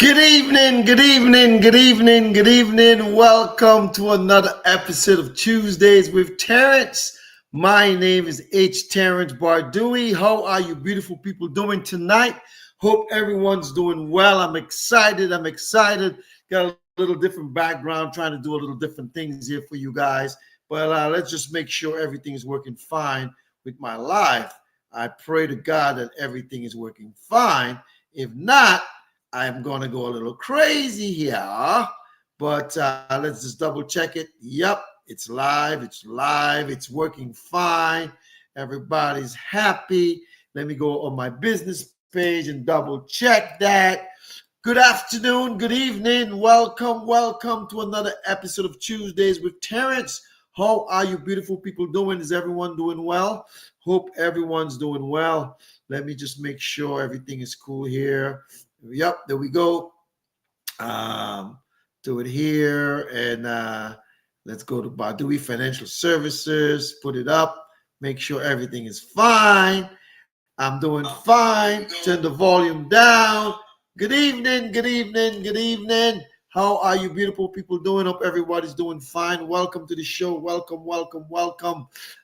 Good evening, good evening, good evening, good evening. Welcome to another episode of Tuesdays with Terrence. My name is Terrence Bardui. How are you beautiful people doing tonight? Hope everyone's doing well. I'm excited. Got a little different background, trying to do a little different things here for you guys. But let's just make sure everything is working fine with my life. I pray to God that everything is working fine. If not, I'm going to go a little crazy here, but let's just double check it. Yep, it's live. It's working fine. Everybody's happy. Let me go on my business page and double check that. Good afternoon, good evening. Welcome to another episode of Tuesdays with Terrence. How are you beautiful people doing? Is everyone doing well? Hope everyone's doing well. Let me just make sure everything is cool here. Yep, there we go. Do it here, and let's go to Bardui Financial Services. Put it up. Make sure everything is fine. I'm doing fine. Turn the volume down. Good evening, good evening, good evening. How are you beautiful people doing? Hope everybody's doing fine. Welcome to the show. Welcome.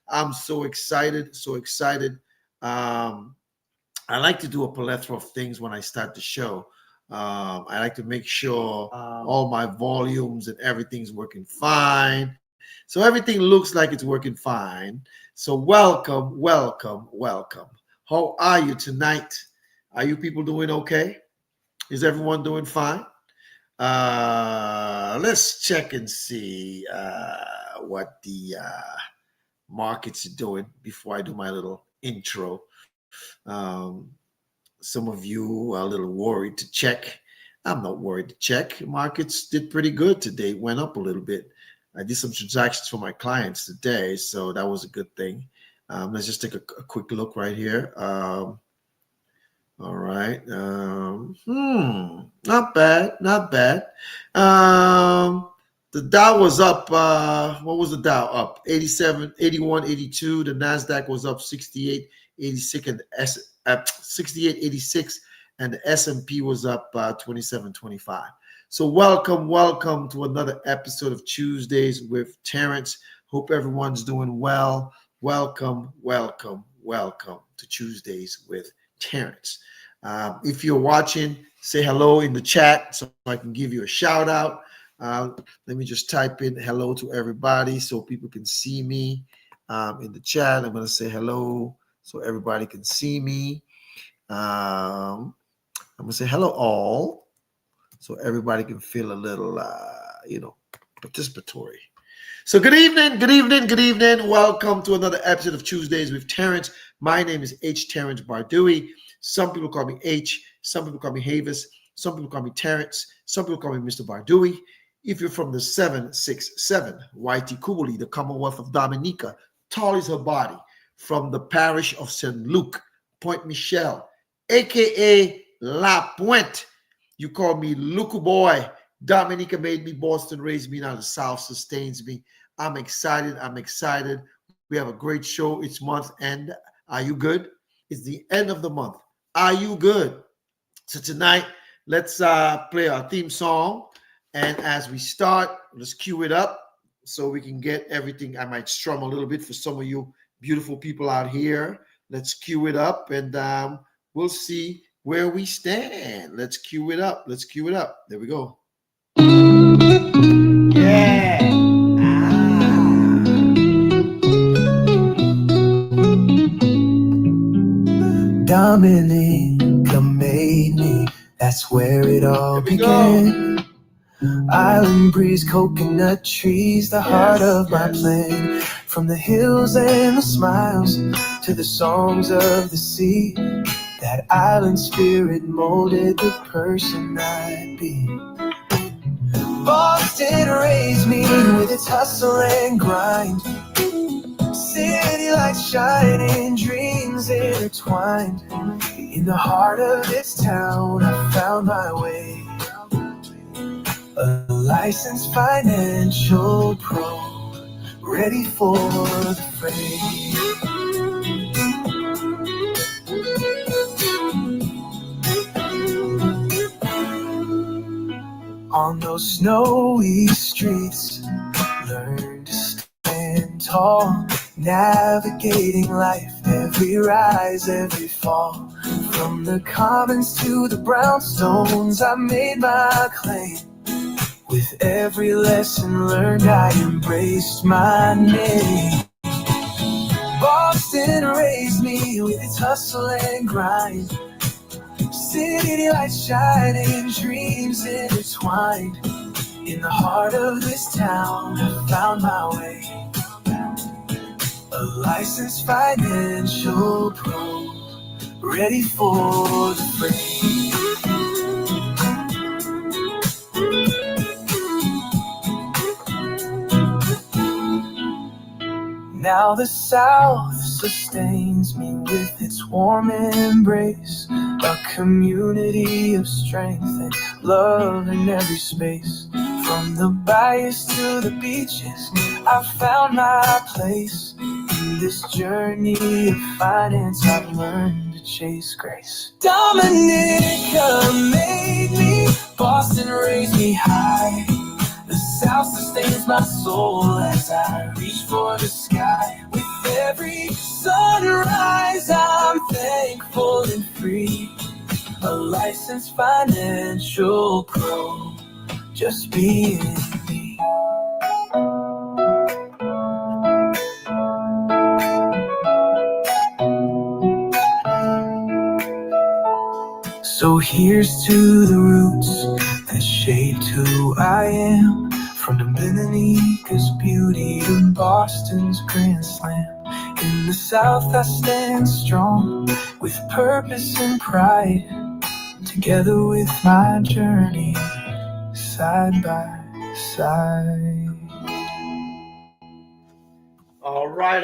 I'm so excited. I like to do a plethora of things when I start the show. I like to make sure all my volumes and everything's working fine. So everything looks like it's working fine. So welcome. How are you tonight? Are you people doing okay? Is everyone doing fine? Let's check and see what the markets are doing before I do my little intro. Some of you are a little worried to check. I'm not worried to check. Markets did pretty good today. Went up a little bit. I did some transactions for my clients today, so that was a good thing. Let's just take a quick look right here. All right. Not bad. The Dow was up. What was the Dow up? 87, 81, 82. The NASDAQ was up 68, 86, and at 68, 86, and the S&P was up 27, 25. So welcome to another episode of Tuesdays with Terrence. Hope everyone's doing well. Welcome to Tuesdays with Terrence. If you're watching, say hello in the chat so I can give you a shout out. Let me just type in hello to everybody so people can see me in the chat. I'm going to say hello so everybody can see me. I'm going to say hello all so everybody can feel a little, participatory. So good evening. Welcome to another episode of Tuesdays with Terrence. My name is Terrence Bardui. Some people call me H. Some people call me Havis. Some people call me Terrence. Some people call me Mr. Bardui. If you're from the 767 YT Kubuli, the Commonwealth of Dominica, tall is her body, from the parish of St. Luke, Point Michel, a.k.a. La Puente. You call me Luku Boy. Dominica made me, Boston raised me, now the South sustains me. I'm excited. We have a great show each month. And are you good? It's the end of the month. Are you good? So tonight, let's play our theme song. And as we start, let's cue it up so we can get everything. I might strum a little bit for some of you beautiful people out here. Let's cue it up and we'll see where we stand. Let's cue it up. There we go. Yeah. Dominica made me. That's where it all began. Island breeze, coconut trees, the heart of my plan. From the hills and the smiles to the songs of the sea, that island spirit molded the person I'd be. Boston raised me with its hustle and grind. City lights shining, dreams intertwined. In the heart of this town, I found my way. A licensed financial pro, ready for the fray. On those snowy streets, learn to stand tall, navigating life, every rise, every fall. From the commons to the brownstones, I made my claim. With every lesson learned, I embraced my name. Boston raised me with its hustle and grind. City lights shining, dreams intertwined. In the heart of this town, I found my way. A licensed financial pro, ready for the fray. Now the South sustains me with its warm embrace, a community of strength and love in every space. From the bayous to the beaches, I found my place. In this journey of finance, I've learned to chase grace. Dominica made me, Boston raised me high. The South sustains my soul as I reach for the sky. With every sunrise, I'm thankful and free. A licensed financial pro, just being me. So here's to the roots that shaped who I am. From Dominica's beauty to Boston's Grand Slam. In the South I stand strong, with purpose and pride. Together with my journey, side by side. All right.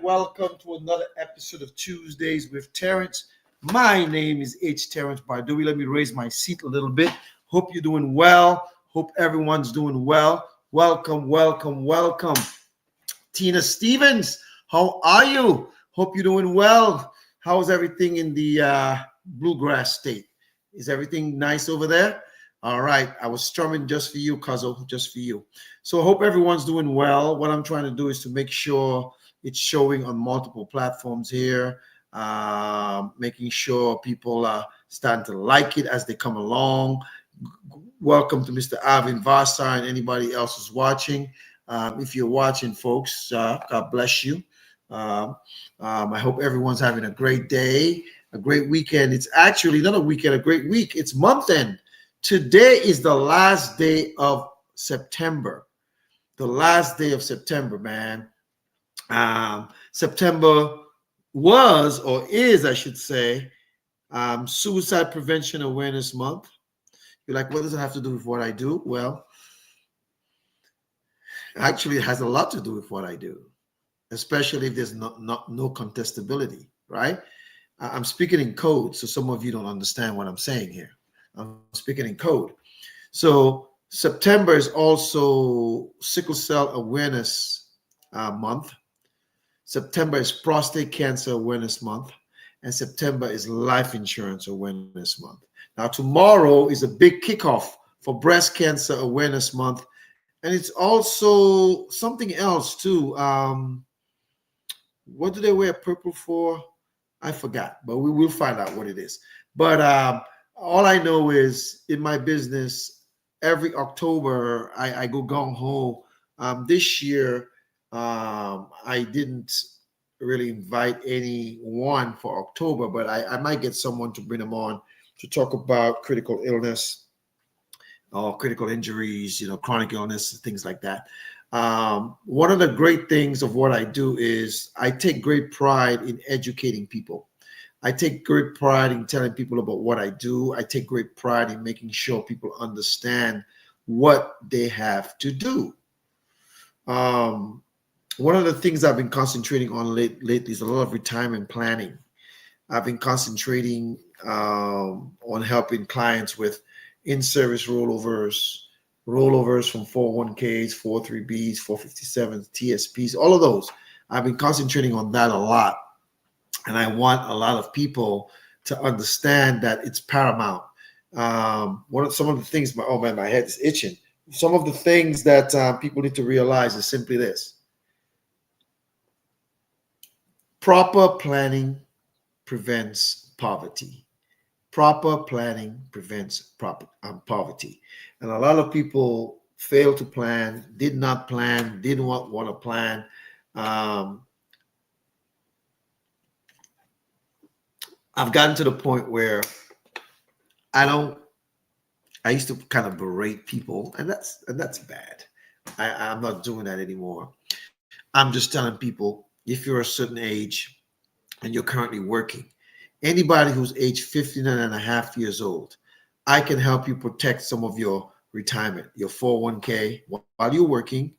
Welcome to another episode of Tuesdays with Terrence. My name is Terrence Bardui. Let me raise my seat a little bit. Hope you're doing well. Hope everyone's doing well. Welcome. Tina Stevens, how are you? Hope you're doing well. How's everything in the bluegrass state? Is everything nice over there? All right. I was strumming just for you, Cuzzo, just for you. So I hope everyone's doing well. What I'm trying to do is to make sure it's showing on multiple platforms here, making sure people are starting to like it as they come along. Welcome to Mr. Arvin Vassar and anybody else who's watching. If you're watching, folks, God bless you. I hope everyone's having a great day, a great weekend. It's actually not a weekend, a great week. It's month end. Today is the last day of September. The last day of September, man. September was, or is, I should say, Suicide Prevention Awareness Month. You're like, what does it have to do with what I do? Well, actually, it has a lot to do with what I do, especially if there's no contestability, right? I'm speaking in code, so some of you don't understand what I'm saying here. I'm speaking in code. So September is also Sickle Cell Awareness Month. September is Prostate Cancer Awareness Month. And September is Life Insurance Awareness Month. Now, tomorrow is a big kickoff for Breast Cancer Awareness Month. And it's also something else, too. What do they wear purple for? I forgot, but we will find out what it is. But all I know is in my business, every October, I go gung-ho. This year, I didn't really invite anyone for October, but I might get someone to bring them on to talk about critical illness or critical injuries, chronic illness, things like that. One of the great things of what I do is I take great pride in educating people. I take great pride in telling people about what I do. I take great pride in making sure people understand what they have to do. One of the things I've been concentrating on lately is a lot of retirement planning. I've been concentrating on helping clients with in-service rollovers from 401ks, 403bs, 457s, TSPs, all of those. I've been concentrating on that a lot. And I want a lot of people to understand that it's paramount. Some of the things, oh man, my head is itching. Some of the things that people need to realize is simply this: proper planning prevents poverty. Proper planning prevents poverty. And a lot of people fail to plan, did not plan, didn't want to plan. Um, I've gotten to the point where I don't. I used to kind of berate people, and that's bad. I'm not doing that anymore. I'm just telling people, if you're a certain age and you're currently working, anybody who's age 59 and a half years old, I can help you protect some of your retirement, your 401k while you're working.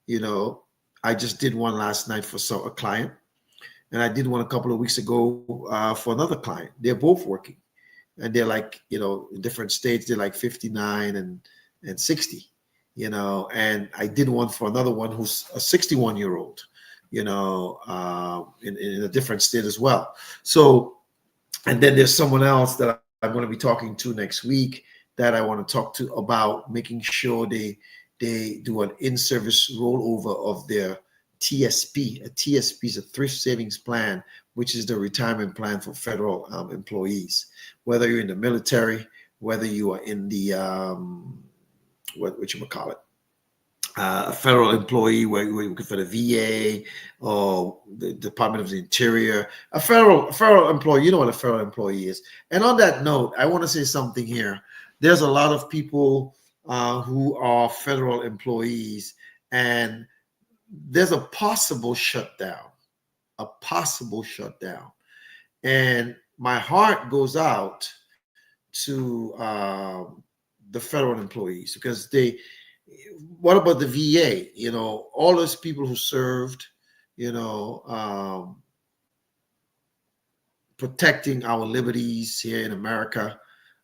You know, I just did one last night for a client, and I did one a couple of weeks ago for another client. They're both working, and they're like, in different states, they're like 59 and 60, and I did one for another one who's a 61-year old, in a different state as well. So, and then there's someone else that I'm going to be talking to next week that I want to talk to about making sure they do an in-service rollover of their TSP. A TSP is a thrift savings plan, which is the retirement plan for federal employees. Whether you're in the military, whether you are in the what you call it, a federal employee where you work for the VA or the Department of the Interior, a federal employee, you know what a federal employee is. And on that note, I want to say something here. There's a lot of people who are federal employees, and there's a possible shutdown, and my heart goes out to the federal employees, because what about the VA? All those people who served, protecting our liberties here in America.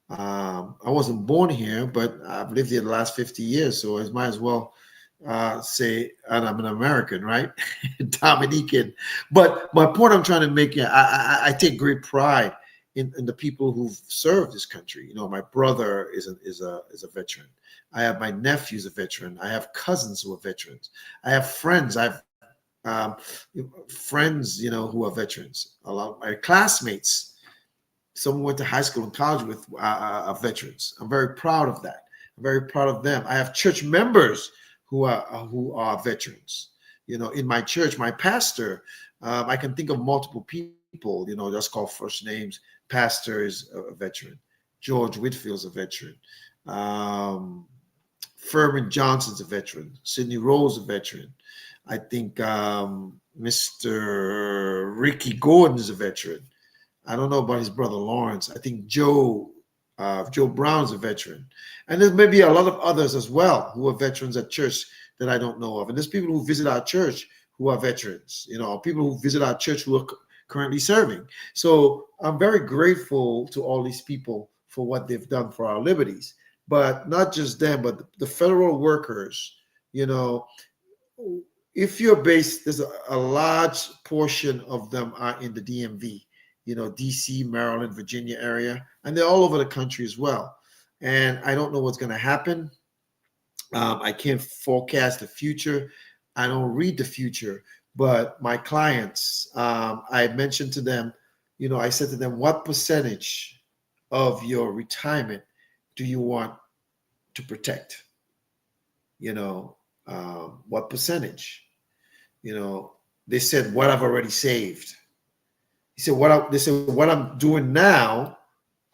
I wasn't born here, but I've lived here the last 50 years, so I might as well say, and I'm an American, right? Dominican. But my point I'm trying to make here, I take great pride in the people who've served this country. My brother is a veteran. I have my nephew's a veteran. I have cousins who are veterans. I have friends. I have friends, who are veterans. A lot of my classmates, some went to high school and college with, are veterans. I'm very proud of that. I'm very proud of them. I have church members who are veterans. In my church, my pastor, I can think of multiple people. Just call first names. Pastor is a veteran. George Whitfield's a veteran. Furman Johnson's a veteran. Sidney Rose a veteran. I think Mr. Ricky Gordon is a veteran. I don't know about his brother Lawrence. I think Joe Brown's a veteran. And there's maybe a lot of others as well who are veterans at church that I don't know of. And there's people who visit our church who are veterans, people who visit our church who are currently serving. So I'm very grateful to all these people for what they've done for our liberties. But not just them, but the federal workers, if you're based, there's a large portion of them are in the DMV, DC, Maryland, Virginia area, and they're all over the country as well. And I don't know what's going to happen. I can't forecast the future. I don't read the future, but my clients, I mentioned to them, I said to them, what percentage of your retirement do you want to protect? What percentage? They said, what I've already saved. They said, what I'm doing now,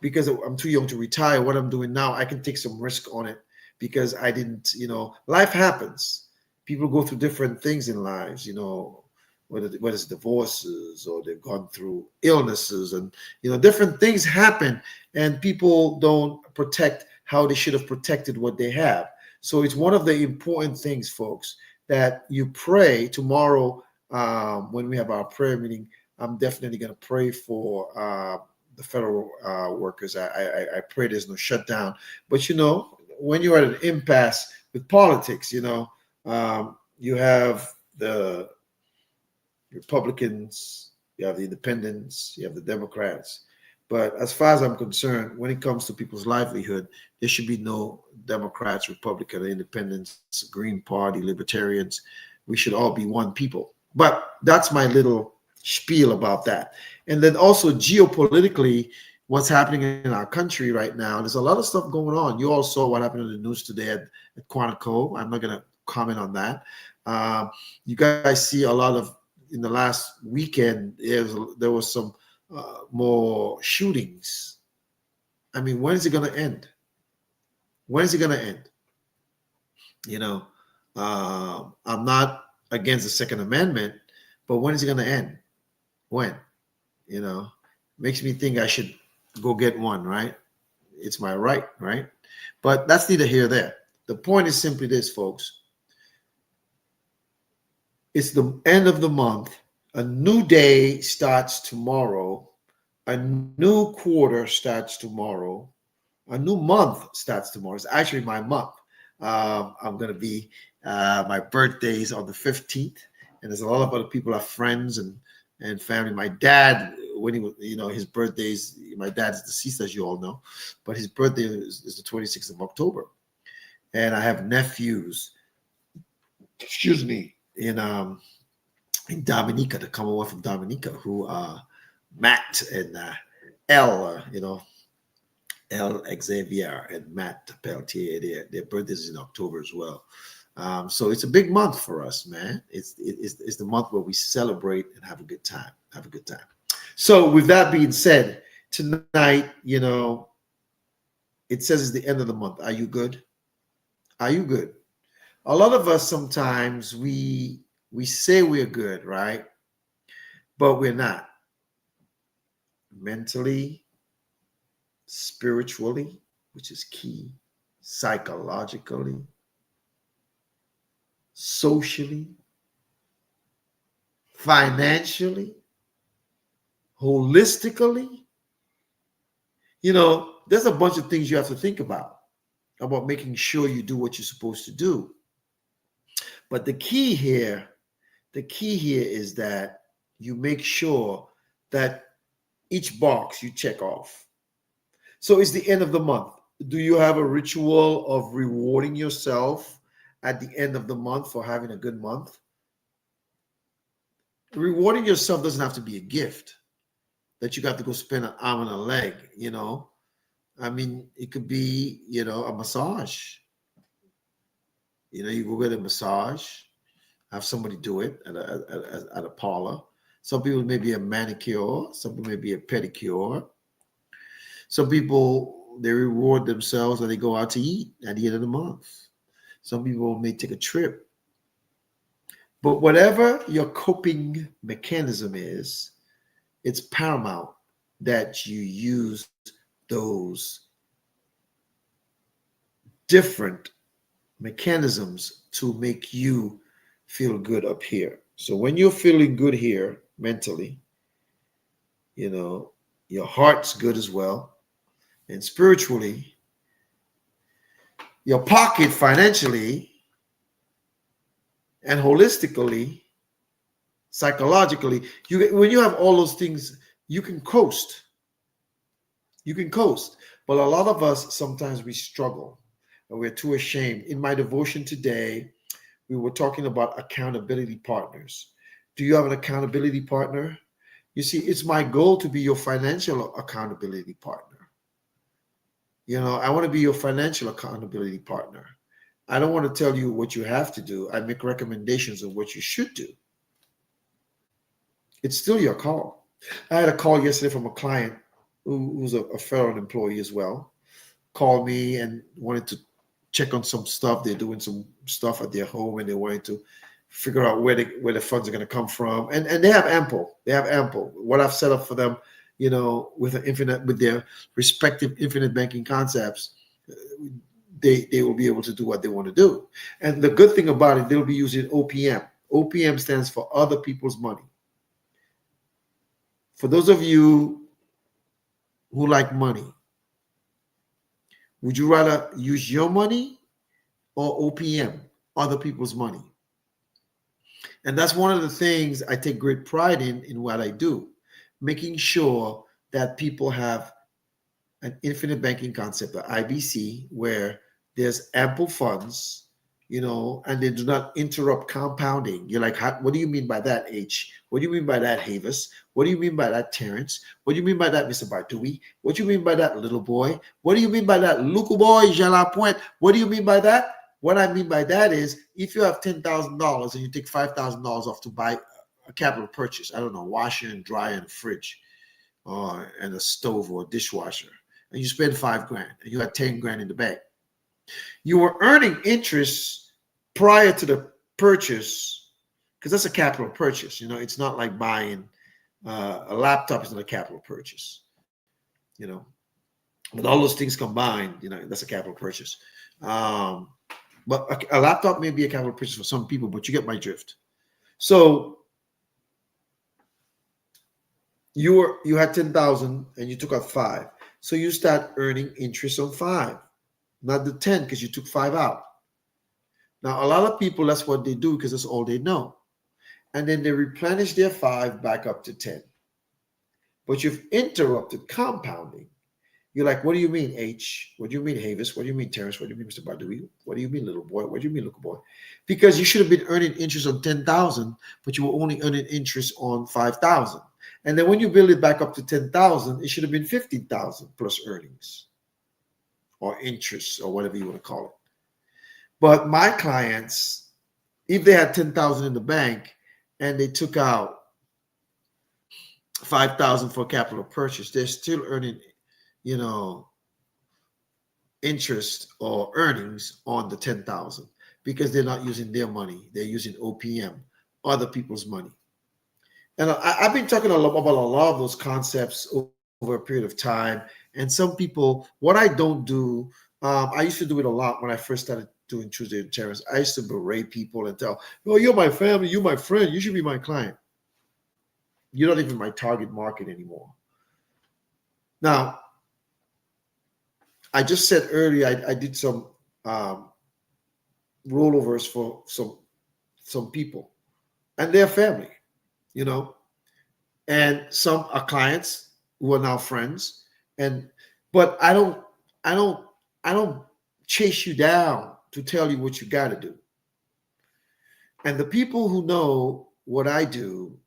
because I'm too young to retire, what I'm doing now, I can take some risk on it because I didn't, life happens. People go through different things in lives, whether it's divorces or they've gone through illnesses, and, different things happen, and people don't protect how they should have protected what they have. So it's one of the important things, folks, that you pray tomorrow when we have our prayer meeting. I'm definitely going to pray for the federal workers. I pray there's no shutdown. But, when you're at an impasse with politics, you have the Republicans, you have the independents, you have the Democrats. But as far as I'm concerned, when it comes to people's livelihood, there should be no Democrats, Republican, Independents, Green Party, Libertarians. We should all be one people. But that's my little spiel about that. And then also geopolitically, what's happening in our country right now, there's a lot of stuff going on. You all saw what happened in the news today at Quantico. I'm not going to comment on that. You guys see a lot of, in the last weekend, there was some more shootings. I mean, when is it going to end? When is it going to end? You know, I'm not against the Second Amendment, but when is it going to end? When? You know, makes me think I should go get one, right? It's my right, right? But that's neither here nor there. The point is simply this, folks. It's the end of the month. A new day starts tomorrow. A new quarter starts tomorrow. A new month starts tomorrow. It's actually my month. I'm going to be, my birthday is on the 15th. And there's a lot of other people, our friends and family. My dad, when he was, his birthdays, my dad's deceased, as you all know, but his birthday is the 26th of October. And I have nephews, in Dominica, the Commonwealth of Dominica, who Matt and El, El Xavier and Matt Peltier, their birthdays is in October as well. So it's a big month for us, man. It's the month where we celebrate and have a good time. Have a good time. So with that being said, tonight, it says it's the end of the month. Are you good? Are you good? A lot of us sometimes we say we're good, right? But we're not. Mentally, spiritually, which is key, psychologically, socially, financially, holistically. There's a bunch of things you have to think about making sure you do what you're supposed to do. But the key here is that you make sure that each box you check off. So it's the end of the month. Do you have a ritual of rewarding yourself at the end of the month for having a good month? Rewarding yourself doesn't have to be a gift that you got to go spend an arm and a leg, I mean, it could be, a massage. You go get a massage, have somebody do it at a parlor. Some people may be a manicure, some people may be a pedicure. Some people, they reward themselves and they go out to eat at the end of the month. Some people may take a trip. But whatever your coping mechanism is, it's paramount that you use those different mechanisms to make you feel good up here. So when you're feeling good here mentally, your heart's good as well. And spiritually, your pocket financially, and holistically, psychologically, when you have all those things, you can coast. You can coast. But a lot of us, sometimes we struggle and we're too ashamed. In my devotion today, we were talking about accountability partners. Do you have an accountability partner? You see, it's my goal to be your financial accountability partner. I want to be your financial accountability partner. I don't want to tell you what you have to do. I make recommendations of what you should do. It's still your call. I had a call yesterday from a client who's a federal employee as well, called me and wanted to check on some stuff. They're doing some stuff at their home and they wanted to figure out where the funds are going to come from. And they have ample. They have ample. What I've set up for them, with their respective infinite banking concepts, they will be able to do what they want to do. And the good thing about it, they'll be using OPM. OPM stands for other people's money. For those of you who like money, would you rather use your money or OPM, other people's money? And that's one of the things I take great pride in what I do, making sure that people have an infinite banking concept, the IBC, where there's ample funds, and they do not interrupt compounding. You're like, what do you mean by that, H? What do you mean by that, Havis? What do you mean by that, Terrence? What do you mean by that, Mr. Bardui? What do you mean by that, little boy? What do you mean by that, Luca boy, Jean Lapointe? What do you mean by that? What I mean by that is, if you have $10,000 and you take $5,000 off to buy a capital purchase, I don't know, washer and dryer and a fridge, and a stove or a dishwasher, and you spend $5,000 and you had 10 grand in the bank, you were earning interest prior to the purchase, because that's a capital purchase. It's not like buying a laptop is not a capital purchase. With all those things combined, that's a capital purchase. But a laptop may be a capital purchase for some people, but you get my drift. So you had 10,000 and you took out 5. So you start earning interest on 5, not the 10, because you took 5 out. Now, a lot of people, that's what they do because that's all they know. And then they replenish their 5 back up to 10. But you've interrupted compounding. You're like, what do you mean, H? What do you mean, Havis? What do you mean, Terrence? What do you mean, Mr. Bardui? What do you mean, little boy? What do you mean, little boy? Because you should have been earning interest on 10,000, but you were only earning interest on 5,000. And then when you build it back up to 10,000, it should have been 15,000 plus earnings or interest or whatever you want to call it. But my clients, if they had 10,000 in the bank and they took out 5,000 for capital purchase, they're still earning, interest or earnings on the 10,000 because they're not using their money. They're using OPM, other people's money. And I've been talking about a lot of those concepts over a period of time. And some people, what I don't do, I used to do it a lot when I first started doing Tuesday with Terrence. I used to berate people and tell, oh, you're my family, you're my friend, you should be my client. You're not even my target market anymore. Now, I just said earlier, I did some rollovers for some people and their family, and some are clients who are now friends. But I don't chase you down to tell you what you got to do. And the people who know what I do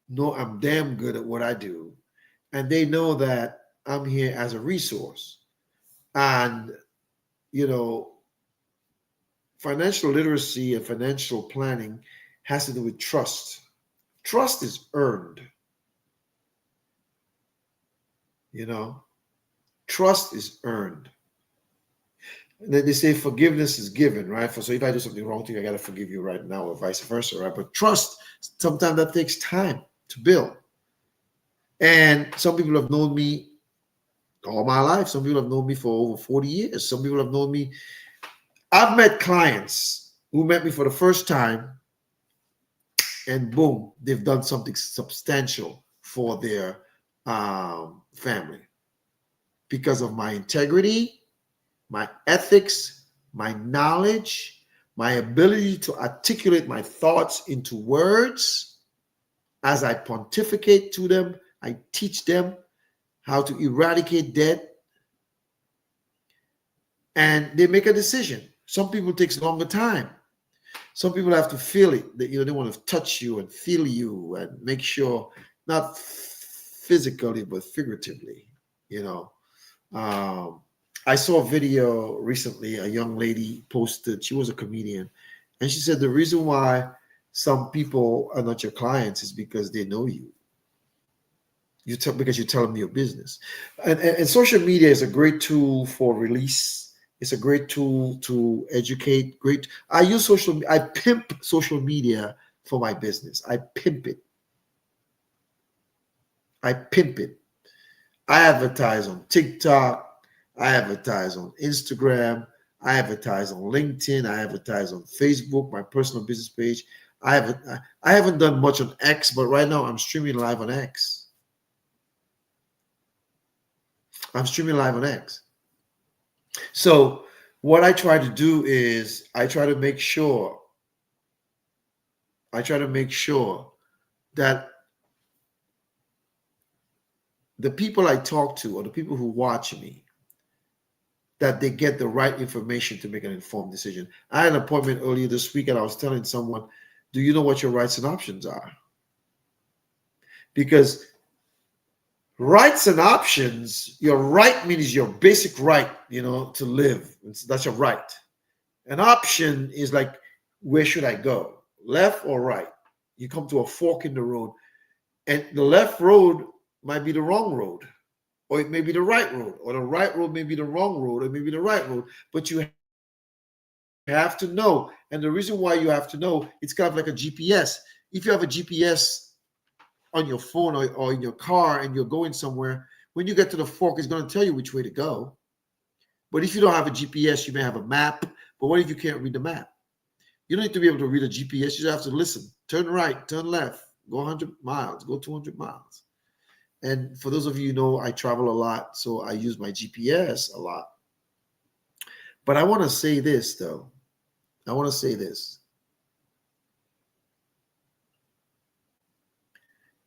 know I'm damn good at what I do, and they know that I'm here as a resource. And financial literacy and financial planning has to do with trust. Trust is earned. Trust is earned. And then they say forgiveness is given, right? So if I do something wrong to you, I got to forgive you right now, or vice versa, right? But trust, sometimes that takes time to build. And some people have known me all my life. Some people have known me for over 40 years. Some people have known me. I've met clients who met me for the first time, and boom, they've done something substantial for their family because of my integrity, my ethics, my knowledge, my ability to articulate my thoughts into words. As I pontificate to them, I teach them how to eradicate debt, and they make a decision. Some people it takes longer time. Some people have to feel it. That they want to touch you and feel you and make sure, not physically but figuratively. I saw a video recently. A young lady posted. She was a comedian, and she said the reason why some people are not your clients is because they know you. Because you tell them your business, and social media is a great tool for release. It's a great tool to educate. I use I pimp social media for my business. I pimp it. I advertise on TikTok. I advertise on Instagram. I advertise on LinkedIn. I advertise on Facebook, my personal business page. I haven't done much on X, but right now I'm streaming live on X. So what I try to do is I try to make sure that the people I talk to or the people who watch me, that they get the right information to make an informed decision. I had an appointment earlier this week and I was telling someone, do you know what your rights and options are? Because rights and options, your right means your basic right, to live. That's your right. An option is like, where should I go? Left or right? You come to a fork in the road, and the left road might be the wrong road, or it may be the right road, or the right road may be the wrong road, or maybe the right road. But you have to know. And the reason why you have to know, it's kind of like a GPS. If you have a GPS on your phone or in your car and you're going somewhere, when you get to the fork, it's going to tell you which way to go. But if you don't have a GPS, you may have a map. But what if you can't read the map? You don't need to be able to read a GPS. You just have to listen. Turn right, turn left, go 100 miles, go 200 miles. And for those of you who know, I travel a lot, so I use my GPS a lot. But I want to say this, though. I want to say this.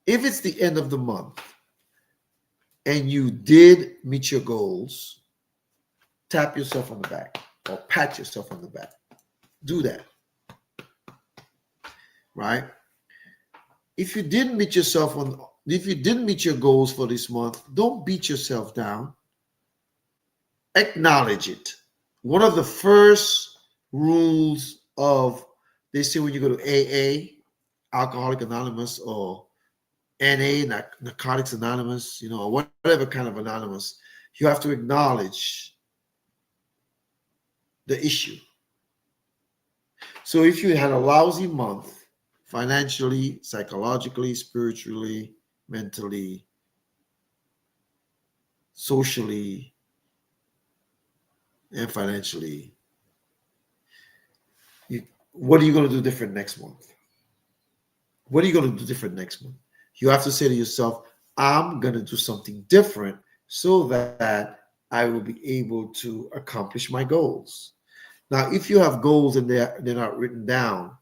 If it's the end of the month and you did meet your goals, tap yourself on the back or pat yourself on the back. Do that. Right? If you didn't meet your goals for this month, don't beat yourself down. Acknowledge it. One of the first rules of, they say when you go to AA, Alcoholic Anonymous, or NA, Narcotics Anonymous, or whatever kind of anonymous, you have to acknowledge the issue. So if you had a lousy month, financially, psychologically, spiritually, mentally, socially, and financially, what are you going to do different next month? What are you going to do different next month? You have to say to yourself, I'm going to do something different so that I will be able to accomplish my goals. Now, if you have goals and they're not written down,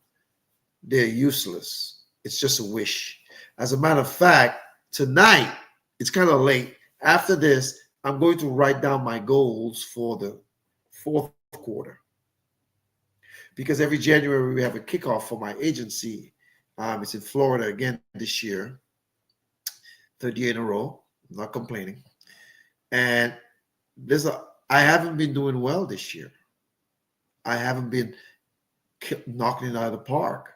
they're useless. It's just a wish. As a matter of fact, tonight, it's kind of late. After this, I'm going to write down my goals for the fourth quarter. Because every January we have a kickoff for my agency. It's in Florida again this year. Third year in a row. I'm not complaining. And I haven't been doing well this year. I haven't been knocking it out of the park.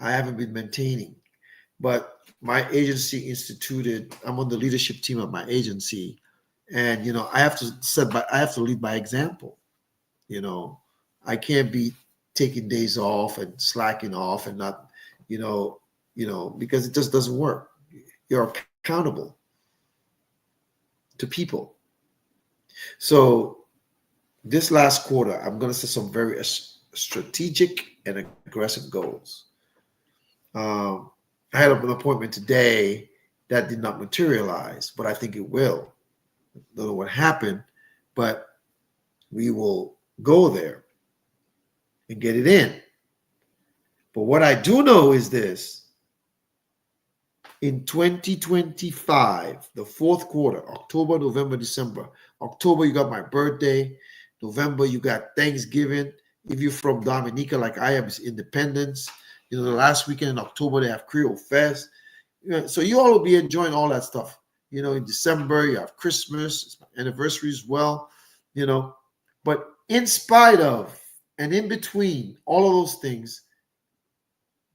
I haven't been maintaining. But my agency instituted, I'm on the leadership team of my agency. And, I have to lead by example. I can't be taking days off and slacking off and not, because it just doesn't work. You're accountable to people. So this last quarter, I'm going to set some very strategic and aggressive goals. I had an appointment today that did not materialize, but I think it will. I don't know what happened, but we will go there and get it in. But what I do know is this. In 2025, the fourth quarter, October, November, December. October, you got my birthday. November, you got Thanksgiving. If you're from Dominica like I am, it's Independence. The last weekend in October, they have Creole Fest. So you all will be enjoying all that stuff. In December, you have Christmas, it's my anniversary as well. But in spite of and in between all of those things,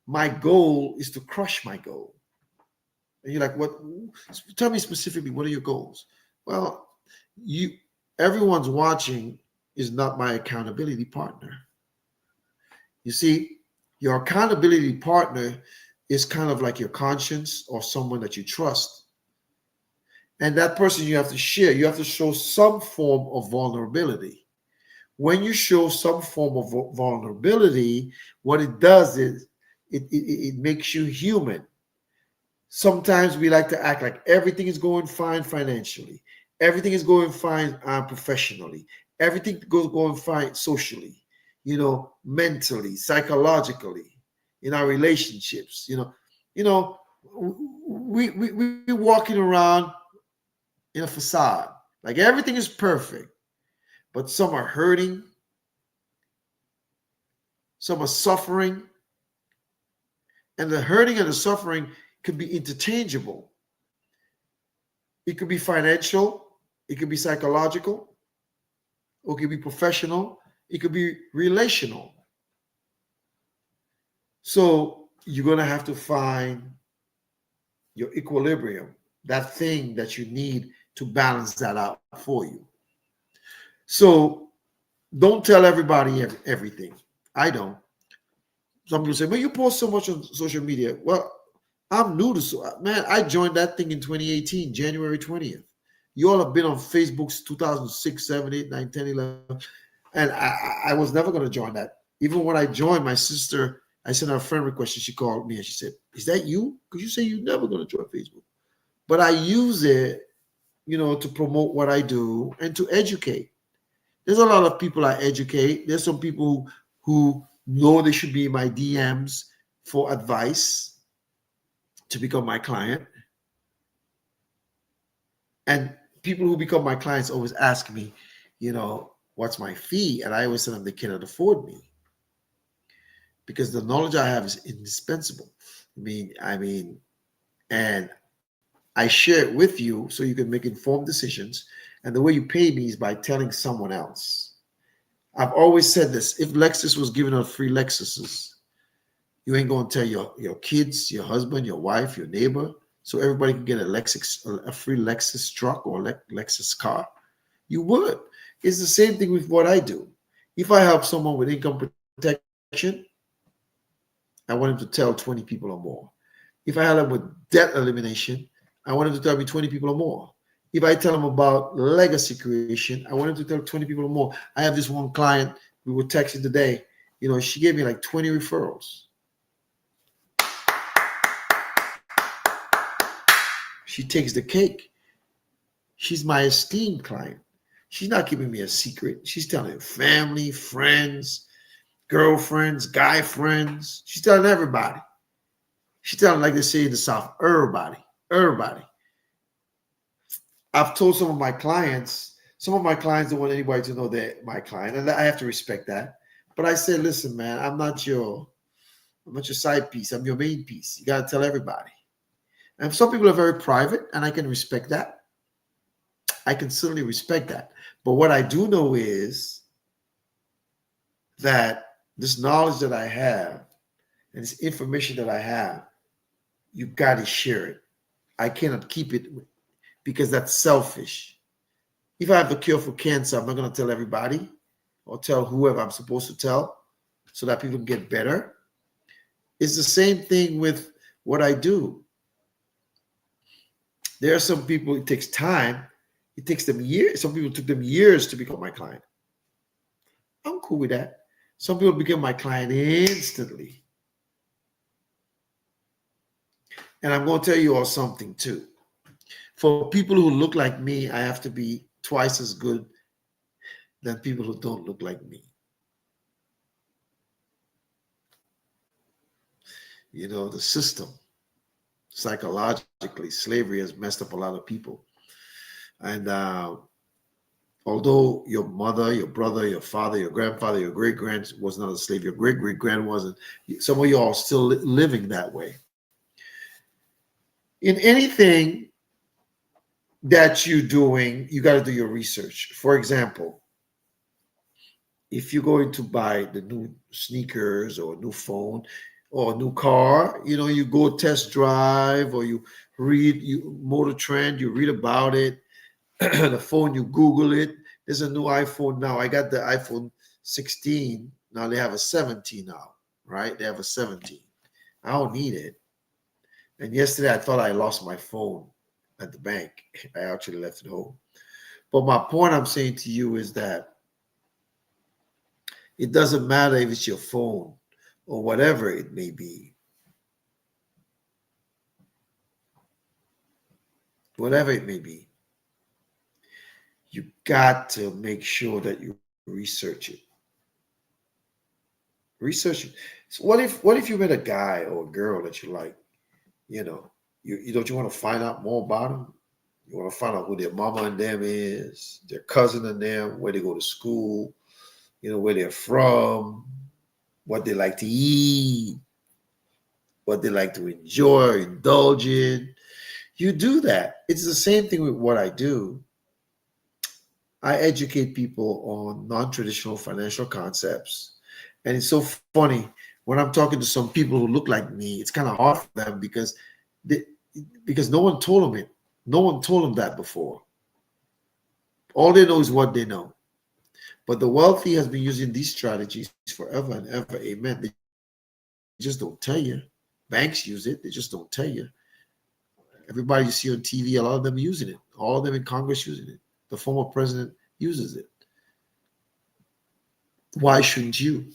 my goal is to crush my goal. And you're like, what? Tell me specifically, what are your goals? Well, everyone's watching is not my accountability partner. You see, your accountability partner is kind of like your conscience or someone that you trust. And that person you have to share, you have to show some form of vulnerability. When you show some form of vulnerability, what it does is it makes you human. Sometimes we like to act like everything is going fine financially. Everything is going fine professionally. Everything going fine socially, mentally, psychologically, in our relationships. We're walking around in a facade. Like everything is perfect, but some are hurting, some are suffering, and the hurting and the suffering could be interchangeable. It could be financial, it could be psychological, or it could be professional, it could be relational. So you're going to have to find your equilibrium, that thing that you need to balance that out for you. So don't tell everybody everything. I don't. Some people say, "Well, you post so much on social media." Well, I'm new to man. I joined that thing in 2018, January 20th. You all have been on Facebook since 2006, 7, 8, 9, 10, 11. And I was never going to join that. Even when I joined, my sister, I sent her a friend request and she called me and she said, "Is that you? Because you say you're never going to join Facebook." But I use it, to promote what I do and to educate. There's a lot of people I educate. There's some people who know they should be in my DMs for advice to become my client. And people who become my clients always ask me, what's my fee? And I always tell them they cannot afford me because the knowledge I have is indispensable. And I share it with you so you can make informed decisions. And the way you pay me is by telling someone else. I've always said this: if Lexus was giving out free Lexuses, you ain't gonna tell your kids, your husband, your wife, your neighbor, so everybody can get a free Lexus truck or Lexus car. You would. It's the same thing with what I do. If I help someone with income protection, I want him to tell 20 people or more. If I help him with debt elimination, I want him to tell me 20 people or more. If I tell him about legacy creation, I want him to tell 20 people or more. I have this one client, we were texting today, she gave me like 20 referrals. She takes the cake. She's my esteemed client. She's not giving me a secret. She's telling family, friends, girlfriends, guy friends. She's telling everybody. She's telling, like they say in the South, everybody. Everybody. I've told some of my clients don't want anybody to know they're my client, and I have to respect that. But I said, listen, man, I'm not your side piece. I'm your main piece. You got to tell everybody. And some people are very private, and I can respect that. I can certainly respect that. But what I do know is that this knowledge that I have and this information that I have, you got to share it. I cannot keep it because that's selfish. If I have a cure for cancer, I'm not going to tell everybody or tell whoever I'm supposed to tell so that people can get better. It's the same thing with what I do. There are some people, it takes time. It takes them years. Some people took them years to become my client. I'm cool with that. Some people become my client instantly. And I'm going to tell you all something too. For people who look like me, I have to be twice as good than people who don't look like me. The system, psychologically, slavery has messed up a lot of people. And although your mother, your brother, your father, your grandfather, your great-grand was not a slave, your great-great-grand wasn't, some of you are still living that way. In anything that you're doing, you got to do your research. For example, if you're going to buy the new sneakers or a new phone or a new car, you go test drive or you read Motor Trend, you read about it. The phone, you Google it. There's a new iPhone now. I got the iPhone 16. Now they have a 17 now, right? They have a 17. I don't need it. And yesterday I thought I lost my phone at the bank. I actually left it home. But my point I'm saying to you is that it doesn't matter if it's your phone or whatever it may be. Whatever it may be. You got to make sure that you research it. Research it. So what if you met a guy or a girl that you like? You don't you want to find out more about him? You want to find out who their mama and them is, their cousin and them, where they go to school, where they're from, what they like to eat, what they like to enjoy, indulge in. You do that. It's the same thing with what I do. I educate people on non-traditional financial concepts. And it's so funny when I'm talking to some people who look like me, it's kind of hard for them they, because no one told them it. No one told them that before. All they know is what they know. But the wealthy has been using these strategies forever and ever. Amen. They just don't tell you. Banks use it. They just don't tell you. Everybody you see on TV, a lot of them using it. All of them in Congress using it. The former president uses it. Why shouldn't you?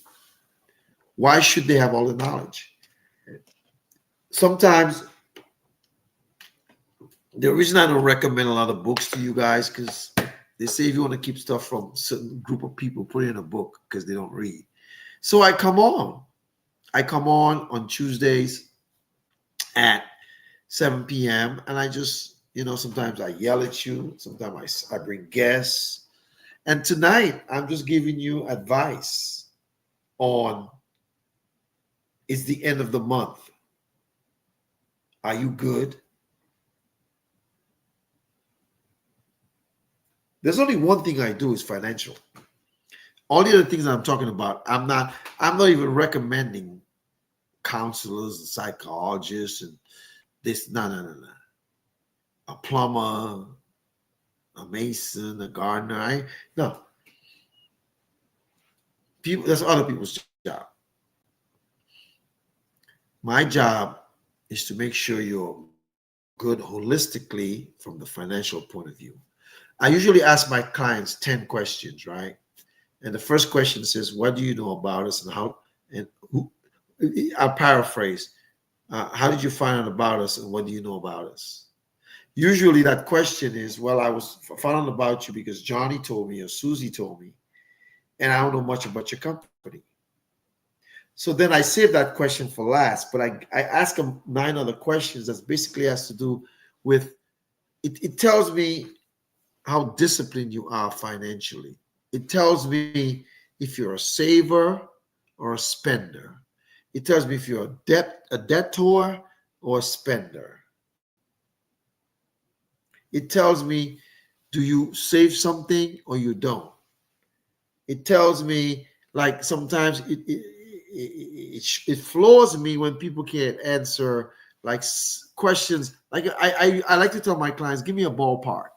Why should they have all the knowledge? Sometimes the reason I don't recommend a lot of books to you guys, because they say if you want to keep stuff from a certain group of people, put it in a book because they don't read. So I come on. I come on Tuesdays at 7 p.m. and I just, sometimes I yell at you. Sometimes I bring guests. And tonight I'm just giving you advice on it's the end of the month. Are you good? There's only one thing I do is financial. All the other things I'm talking about, I'm not even recommending counselors and psychologists and this. No. A plumber, a mason, a gardener. No. People, that's other people's job. My job is to make sure you're good holistically from the financial point of view. I usually ask my clients 10 questions, right? And the first question says, what do you know about us and how, and who, I'll paraphrase. How did you find out about us and what do you know about us? Usually that question is, well, I was found out about you because Johnny told me or Susie told me, and I don't know much about your company. So then I save that question for last, but I ask them 9 other questions that basically has to do with, it tells me how disciplined you are financially. It tells me if you're a saver or a spender. It tells me if you're a debtor or a spender. It tells me, do you save something or you don't? It tells me, like sometimes it floors me when people can't answer like questions. Like I like to tell my clients, give me a ballpark.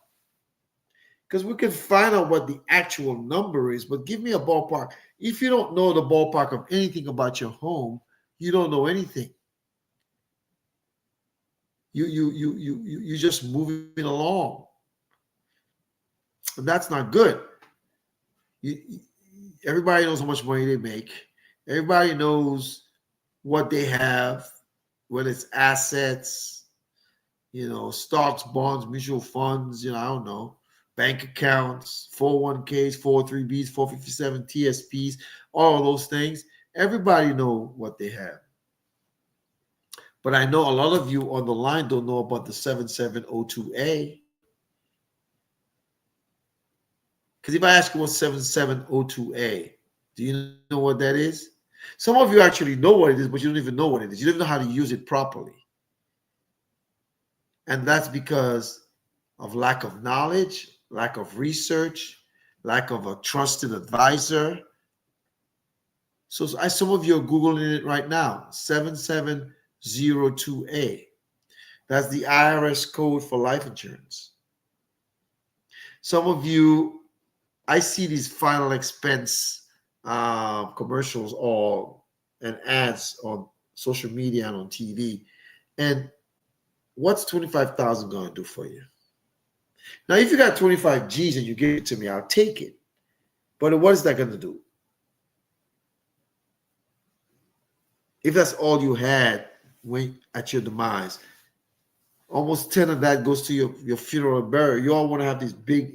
Because we can find out what the actual number is, but give me a ballpark. If you don't know the ballpark of anything about your home, you don't know anything. You're just moving along, and that's not good. Everybody knows how much money they make. Everybody knows what they have, whether it's assets, stocks, bonds, mutual funds, I don't know, bank accounts, 401ks, 403bs, 457 TSPs, all of those things. Everybody know what they have. But I know a lot of you on the line don't know about the 7702A. Because if I ask you what 7702A, do you know what that is? Some of you actually know what it is, but you don't even know what it is. You don't know how to use it properly. And that's because of lack of knowledge, lack of research, lack of a trusted advisor. So some of you are Googling it right now, 7702A. That's the IRS code for life insurance. Some of you, I see these final expense commercials and ads on social media and on TV. And what's 25,000 going to do for you? Now, if you got 25 G's and you give it to me, I'll take it. But what is that going to do? If that's all you had when at your demise, almost 10 of that goes to your funeral and burial. You all want to have these big,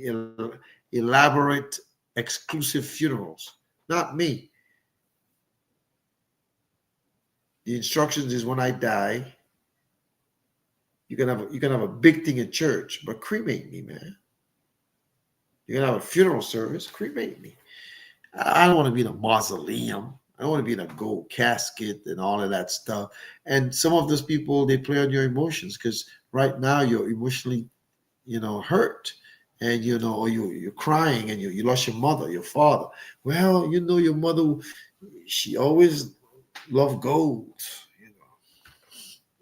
elaborate, exclusive funerals. Not me. The instructions is when I die, You can have a big thing in church, but cremate me, man. You can have a funeral service, cremate me. I don't want to be in a mausoleum. I don't want to be in a gold casket and all of that stuff. And some of those people, they play on your emotions because right now you're emotionally, hurt, and or you're crying, and you lost your mother, your father. Well, your mother, she always loved gold,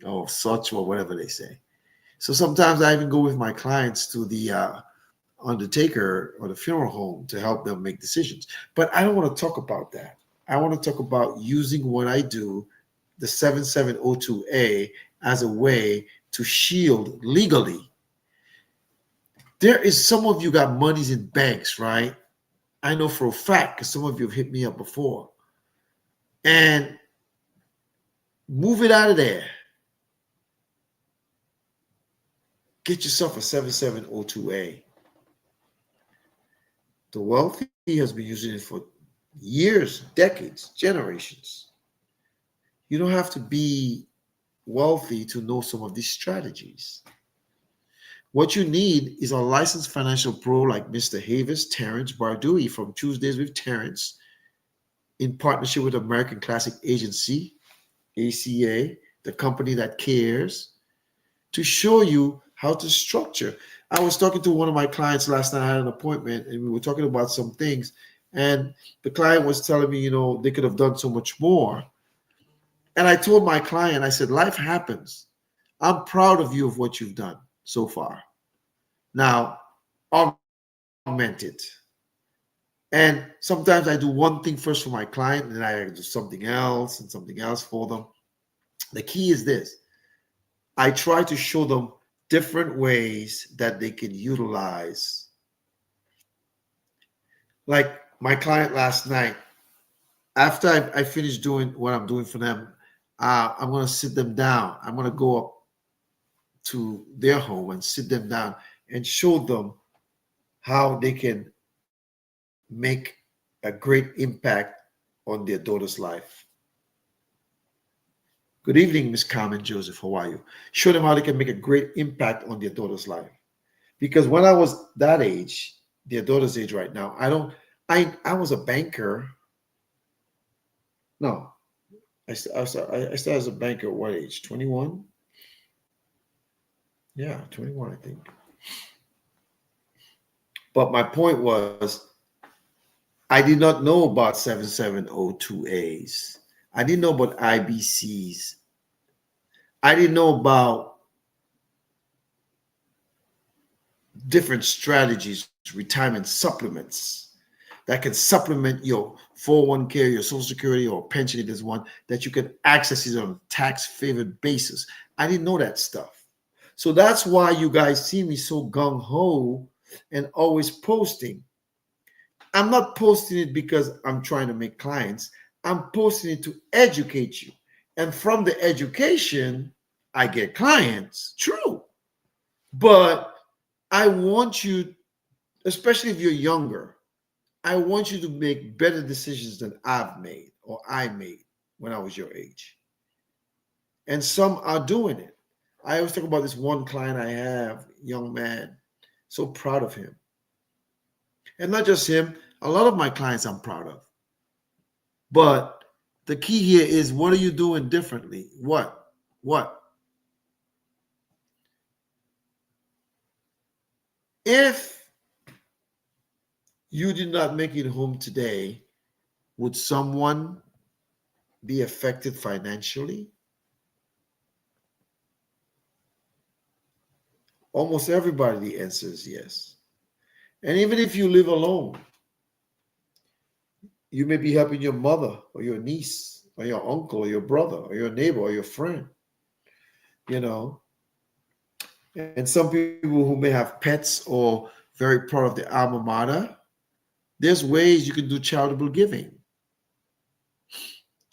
or such, or whatever they say. So sometimes I even go with my clients to the undertaker or the funeral home to help them make decisions. But I don't want to talk about that. I want to talk about using what I do, the 7702A, as a way to shield legally. There is some of you got monies in banks, right? I know for a fact because some of you have hit me up before. And move it out of there. Get yourself a 7702A. The wealthy has been using it for years, decades, generations. You don't have to be wealthy to know some of these strategies. What you need is a licensed financial pro like Mr. Havis Terrence Bardui from Tuesdays with Terrence, in partnership with American Classic Agency, ACA, the company that cares, to show you how to structure. I was talking to one of my clients last night. I had an appointment and we were talking about some things. And the client was telling me, they could have done so much more. And I told my client, I said, life happens. I'm proud of you of what you've done so far. Now, augment it. And sometimes I do one thing first for my client, and then I do something else and something else for them. The key is this. I try to show them different ways that they can utilize. Like my client last night, after I finished doing what I'm doing for them, I'm going to sit them down. I'm going to go up to their home and sit them down and show them how they can make a great impact on their daughter's life. Good evening, Miss Carmen Joseph. How are you? Show them how they can make a great impact on their daughter's life. Because when I was that age, their daughter's age right now, I was a banker. No, I started as a banker at what age? 21? Yeah, 21, I think. But my point was, I did not know about 7702As. I didn't know about IBCs. I didn't know about different strategies, retirement supplements that can supplement your 401k, your Social Security, or pension. It is one that you can access it on a tax-favored basis. I didn't know that stuff. So that's why you guys see me so gung-ho and always posting. I'm not posting it because I'm trying to make clients. I'm posting it to educate you. And from the education, I get clients. True. But I want you, especially if you're younger, I want you to make better decisions than I've made or I made when I was your age. And some are doing it. I always talk about this one client I have, young man, so proud of him. And not just him, a lot of my clients I'm proud of. But the key here is, what are you doing differently? What? If you did not make it home today, would someone be affected financially? Almost everybody, the answer is yes. And even if you live alone, you may be helping your mother or your niece or your uncle or your brother or your neighbor or your friend, And some people who may have pets or very proud of the alma mater, there's ways you can do charitable giving,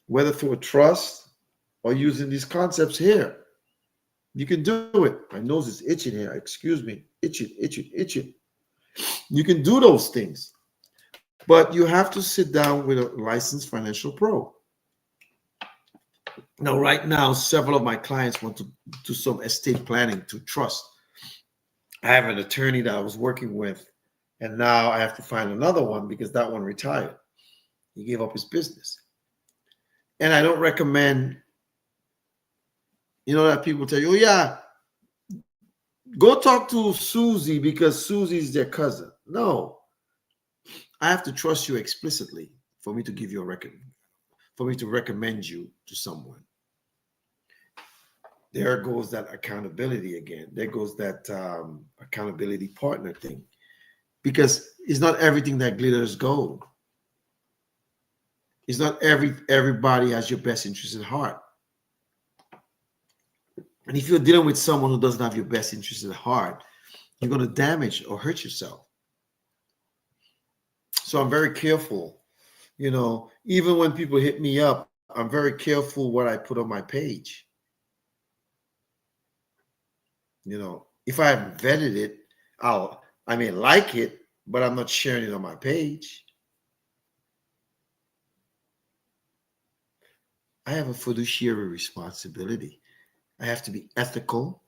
whether through a trust or using these concepts here. You can do it. My nose is itching here. Excuse me. Itching. You can do those things. But you have to sit down with a licensed financial pro. Now, right now, several of my clients want to do some estate planning to trust. I have an attorney that I was working with, and now I have to find another one because that one retired. He gave up his business. And I don't recommend, that people tell you, oh, yeah, go talk to Susie because Susie's their cousin. No, I have to trust you explicitly for me to give you a record, for me to recommend you to someone. There goes that accountability again. There goes that accountability partner thing. Because it's not everything that glitters gold. It's not everybody has your best interest at heart. And if you're dealing with someone who doesn't have your best interest at heart, you're going to damage or hurt yourself. So I'm very careful. Even when people hit me up, I'm very careful what I put on my page. If I haven't vetted it, I may like it, but I'm not sharing it on my page. I have a fiduciary responsibility. I have to be ethical.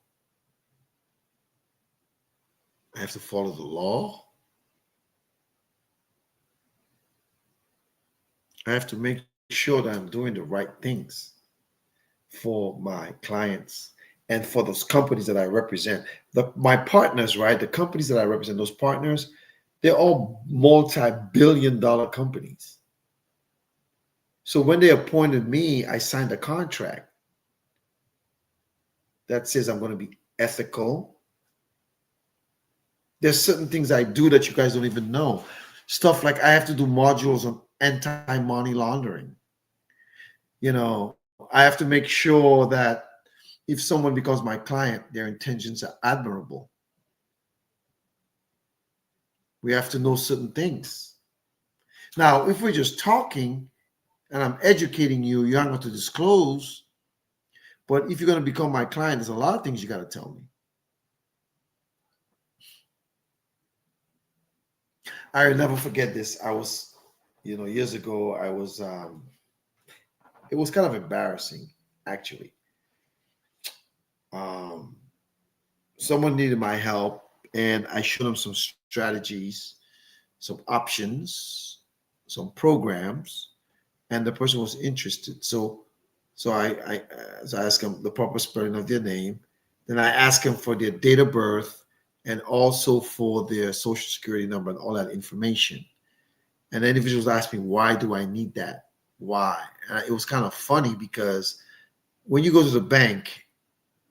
I have to follow the law. I have to make sure that I'm doing the right things for my clients and for those companies that I represent. My partners, right? The companies that I represent, those partners, they're all multi-billion-dollar companies. So when they appointed me, I signed a contract that says I'm going to be ethical. There's certain things I do that you guys don't even know. Stuff like I have to do modules on anti-money laundering. I have to make sure that if someone becomes my client, their intentions are admirable. We have to know certain things. Now, if we're just talking and I'm educating you, you're not going to disclose. But if you're going to become my client, there's a lot of things you got to tell me. I'll never forget this. I was, years ago, it was kind of embarrassing, actually. Someone needed my help, and I showed them some strategies, some options, some programs, and the person was interested. So I asked them the proper spelling of their name. Then I asked them for their date of birth and also for their social security number and all that information. And the individuals asked me, why do I need that? Why? And it was kind of funny because when you go to the bank,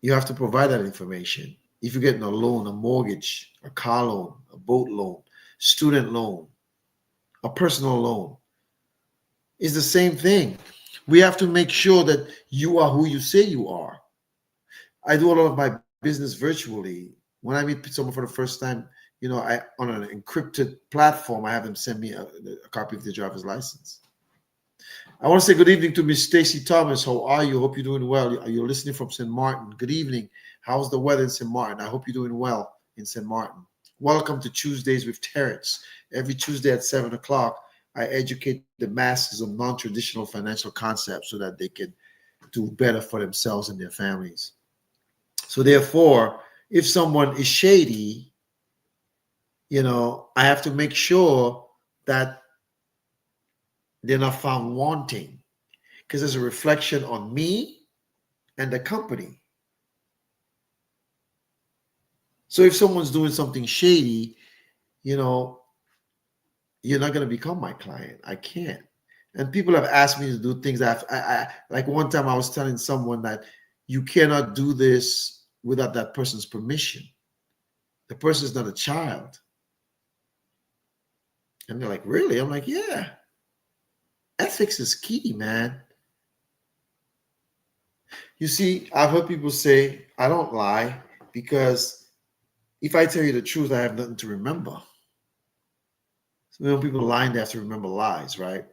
you have to provide that information. If you're getting a loan, a mortgage, a car loan, a boat loan, student loan, a personal loan, it's the same thing. We have to make sure that you are who you say you are. I do a lot of my business virtually. When I meet someone for the first time, I on an encrypted platform, I have them send me a copy of their driver's license. I want to say good evening to Miss Stacy Thomas. How are you? Hope you're doing well. You're listening from St. Martin. Good evening. How's the weather in St. Martin? I hope you're doing well in St. Martin. Welcome to Tuesdays with Terrence. Every Tuesday at 7 o'clock, I educate the masses on non-traditional financial concepts so that they can do better for themselves and their families. So therefore, if someone is shady, I have to make sure that they're not found wanting, because there's a reflection on me and the company. So if someone's doing something shady, you're not going to become my client. I can't. And people have asked me to do things that I like one time I was telling someone that you cannot do this without that person's permission. The person is not a child. And they're like, really? I'm like, yeah. Ethics is key, man. You see, I've heard people say, I don't lie because if I tell you the truth, I have nothing to remember. So when people lying, they have to remember lies, right?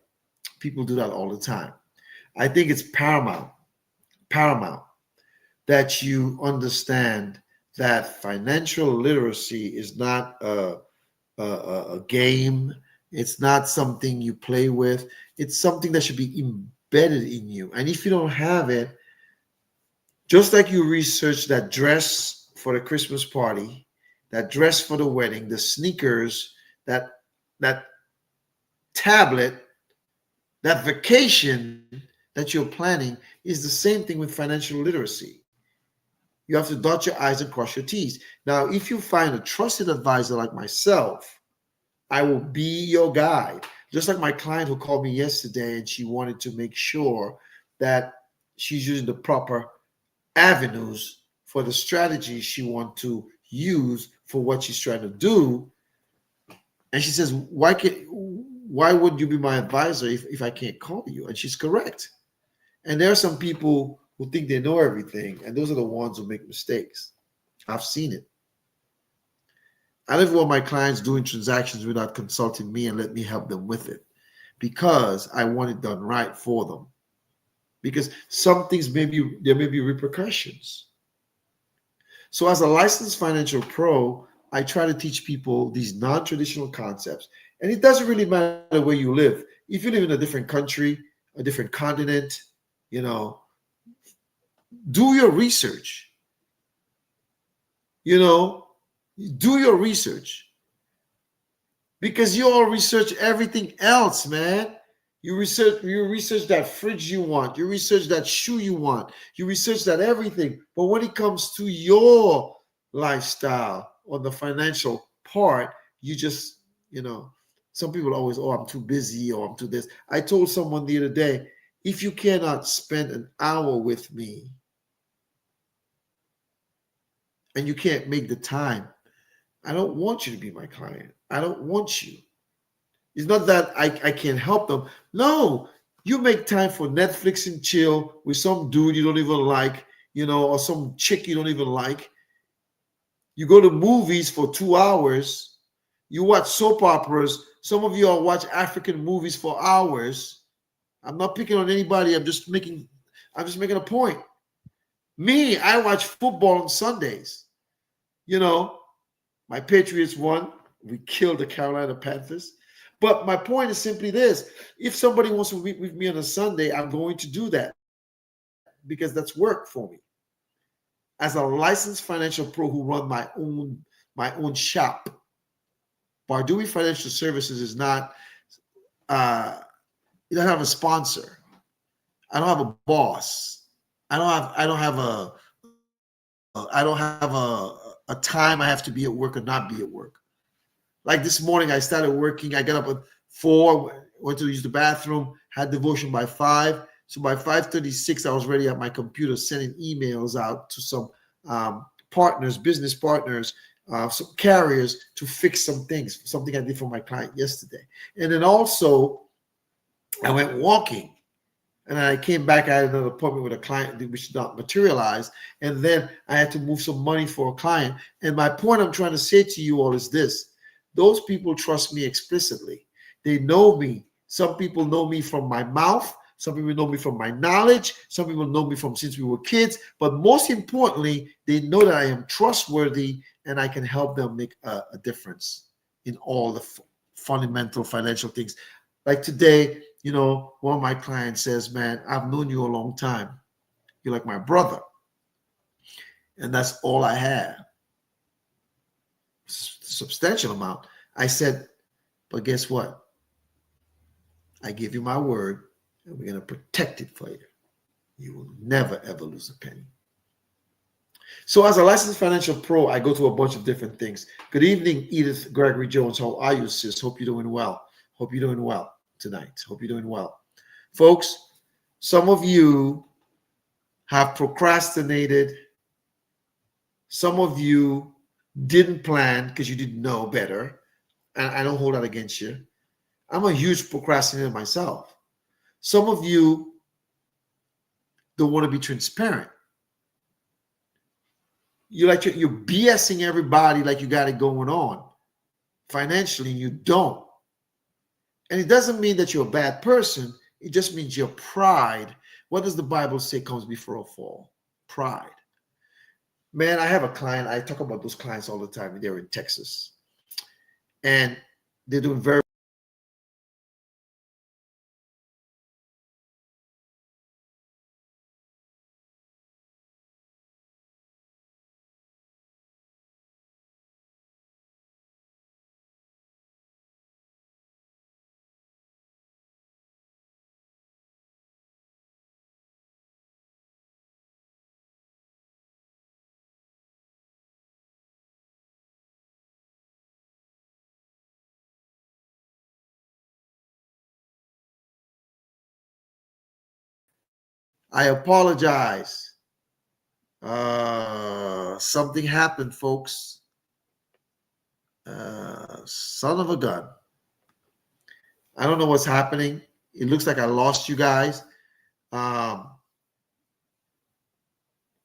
People do that all the time. I think it's paramount that you understand that financial literacy is not a game. It's not something you play with. It's something that should be embedded in you. And if you don't have it, just like you research that dress for the Christmas party, that dress for the wedding, the sneakers, that tablet, that vacation that you're planning is the same thing with financial literacy. You have to dot your I's and cross your T's. Now, if you find a trusted advisor like myself, I will be your guide. Just like my client who called me yesterday and she wanted to make sure that she's using the proper avenues for the strategy she wants to use for what she's trying to do. And she says, why would you be my advisor if I can't call you? And she's correct. And there are some people who think they know everything, and those are the ones who make mistakes. I've seen it. I don't want my clients doing transactions without consulting me and let me help them with it, because I want it done right for them. Because some things there may be repercussions. So as a licensed financial pro, I try to teach people these non-traditional concepts. And it doesn't really matter where you live. If you live in a different country, a different continent, do your research. Do your research. Because you all research everything else, man. You research that fridge you want. You research that shoe you want. You research that everything. But when it comes to your lifestyle on the financial part, you just, some people always, I'm too busy or I'm too this. I told someone the other day, if you cannot spend an hour with me and you can't make the time, I don't want you to be my client. I don't want you. It's not that I can't help them. No, you make time for Netflix and chill with some dude you don't even like, or some chick you don't even like. You go to movies for 2 hours. You watch soap operas. Some of you all watch African movies for hours. I'm not picking on anybody. I'm just making a point. Me, I watch football on Sundays. My Patriots won. We killed the Carolina Panthers. But my point is simply this. If somebody wants to meet with me on a Sunday, I'm going to do that because that's work for me. As a licensed financial pro who run my own shop, Bardui Financial Services is not, it doesn't have a sponsor. I don't have a boss. I don't have a time I have to be at work or not be at work. Like this morning, I started working. I got up at 4, went to use the bathroom, had devotion by 5. So by 5:36, I was ready at my computer sending emails out to some partners, business partners, some carriers to fix some things, something I did for my client yesterday. And then also, I went walking. And I came back, I had another appointment with a client which did not materialize. And then I had to move some money for a client. And my point I'm trying to say to you all is this. Those people trust me explicitly. They know me. Some people know me from my mouth. Some people know me from my knowledge. Some people know me from since we were kids. But most importantly, they know that I am trustworthy and I can help them make a difference in all the fundamental financial things. Like today, one of my clients says, man, I've known you a long time. You're like my brother. And that's all I have. Substantial amount. I said, but guess what? I give you my word, and we're going to protect it for you. You will never, ever lose a penny. So as a licensed financial pro, I go to a bunch of different things. Good evening, Edith Gregory Jones. How are you, sis? Hope you're doing well. Hope you're doing well tonight. Hope you're doing well. Folks, some of you have procrastinated. Some of you didn't plan because you didn't know better. And I don't hold that against you. I'm a huge procrastinator myself. Some of you don't want to be transparent. You're BSing everybody like you got it going on. Financially, you don't. And it doesn't mean that you're a bad person. It just means your pride. What does the Bible say comes before a fall? Pride. Man, I have a client. I talk about those clients all the time. They're in Texas. And they're doing very I apologize. Something happened, folks. Son of a gun. I don't know what's happening. It looks like I lost you guys. I'll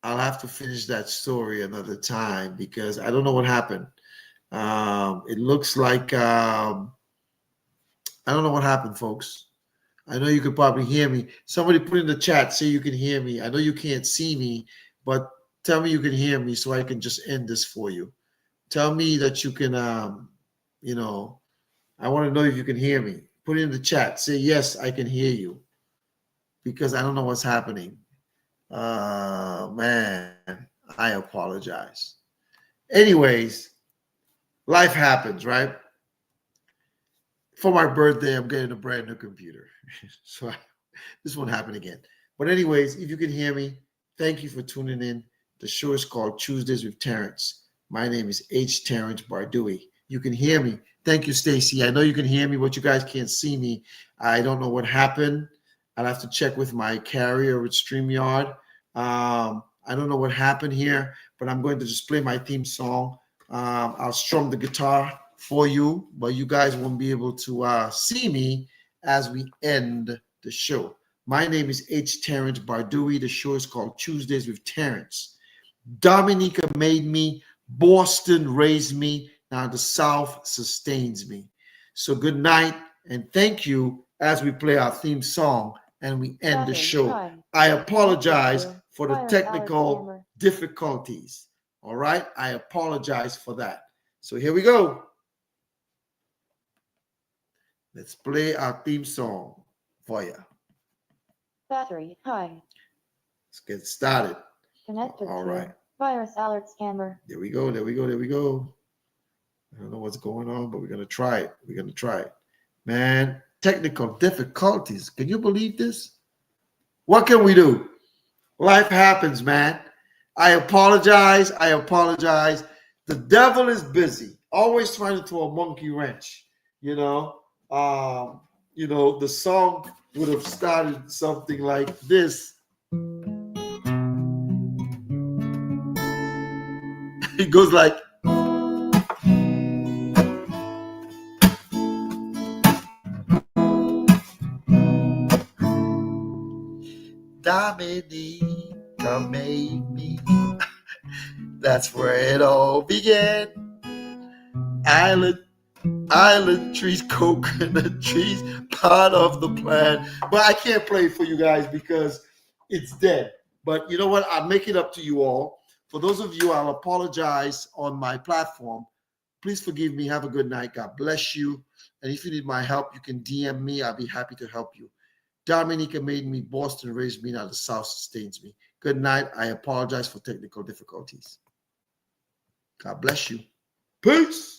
have to finish that story another time because I don't know what happened. It looks like I don't know what happened, folks. I know you could probably hear me. Somebody put in the chat, say you can hear me. I know you can't see me, but tell me you can hear me so I can just end this for you. Tell me that you can, you know, I want to know if you can hear me. Put it in the chat. Say, yes, I can hear you because I don't know what's happening. Man, I apologize. Anyways, life happens, right? For my birthday, I'm getting a brand new computer. So this won't happen again. But anyways, if you can hear me, thank you for tuning in. The show is called Tuesdays with Terrence. My name is H. Terrence Bardui. You can hear me. Thank you, Stacy. I know you can hear me, but you guys can't see me. I don't know what happened. I'll have to check with my carrier with StreamYard. I don't know what happened here, but I'm going to just play my theme song. I'll strum the guitar for you, but you guys won't be able to see me as we end the show. My name is H. Terrence Bardui. The show is called Tuesdays with Terrence. Dominica made me. Boston raised me. Now the South sustains me. So good night and thank you as we play our theme song and we end the show. I apologize for the technical difficulties. All right. I apologize for that. So here we go. Let's play our theme song for you. Battery high. Let's get started. Connected All to right. virus alert scammer. There we go. There we go. There we go. I don't know what's going on, but we're going to try it. We're going to try it. Man, technical difficulties. Can you believe this? What can we do? Life happens, man. I apologize. I apologize. The devil is busy, always trying to throw a monkey wrench. The song would have started something like this. It goes like, Dominica made me. That's where it all began. Island trees, coconut trees, part of the plan. But I can't play it for you guys because it's dead. But you know what? I'll make it up to you all. For those of you, I'll apologize on my platform. Please forgive me. Have a good night. God bless you. And if you need my help, you can DM me. I'll be happy to help you. Dominica made me. Boston raised me. Now the South sustains me. Good night. I apologize for technical difficulties. God bless you. Peace.